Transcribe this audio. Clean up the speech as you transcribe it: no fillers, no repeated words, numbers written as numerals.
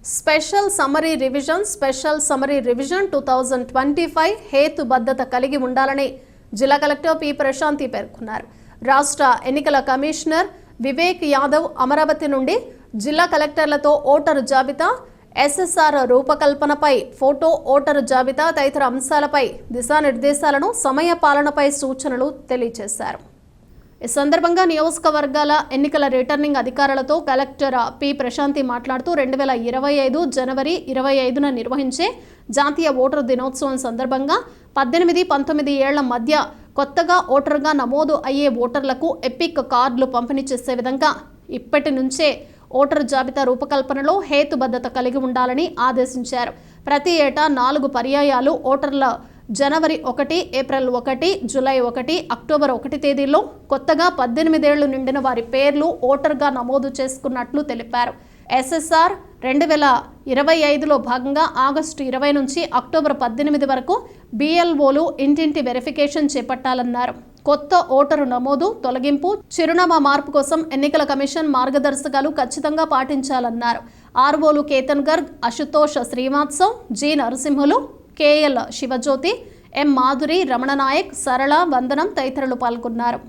Special summary revision 2025 హేతుబద్ధత కలిగి ఉండాలని జిల్లా కలెక్టర్ పి ప్రశాంతి పేర్కొన్నారు. రాష్ట్ర ఎన్నికల కమిషనర్ వివేక్ యాదవ్ అమరావతి నుండి జిల్లా కలెక్టర్లతో ఓటరు జాబితా, ఎస్ఎస్ఆర్ రూపకల్పనపై ఫోటో, ఓటరు జాబితా తదితర అంశాలపై దిశానిర్దేశాలను, సమయ పాలనపై సూచనలు తెలియజేశారు. ఈ సందర్భంగా నియోజకవర్గాల ఎన్నికల రిటర్నింగ్ అధికారులతో కలెక్టర్ పి ప్రశాంతి మాట్లాడుతూ 2025 జనవరి 25న నిర్వహించే జాతీయ ఓటరు దినోత్సవం సందర్భంగా 18-19 ఏళ్ల మధ్య కొత్తగా ఓటరుగా నమోదు అయ్యే ఓటర్లకు ఎపిక్ కార్డులు పంపిణీ చేసే విధంగా ఇప్పటి నుంచే ఓటరు జాబితా రూపకల్పనలో హేతుబద్ధత కలిగి ఉండాలని ఆదేశించారు. ప్రతి ఏటా 4 పర్యాయాలు ఓటర్ల జనవరి 1, ఏప్రిల్ 1, జూలై 1, అక్టోబర్ 1 తేదీల్లో కొత్తగా 18 ఏళ్లు నిండిన వారి పేర్లు ఓటర్గా నమోదు చేసుకున్నట్లు తెలిపారు. ఎస్ఎస్ఆర్ 2025లో భాగంగా ఆగస్టు 20 నుంచి అక్టోబర్ 18 వరకు బిఎల్ఓలు ఇంటింటి వెరిఫికేషన్ చేపట్టాలన్నారు. కొత్త ఓటరు నమోదు, తొలగింపు, చిరునామా మార్పు కోసం ఎన్నికల కమిషన్ మార్గదర్శకాలు ఖచ్చితంగా పాటించాలన్నారు. ఆర్ఓలు కేతన్ గర్గ్, అశుతోష్ శ్రీవాత్సవ్, జి నరసింహులు, కేఎల్ శివజ్యోతి, ఎం మాధురి, రమణ నాయక్, సరళ, వందనం తదితరులు పాల్గొన్నారు.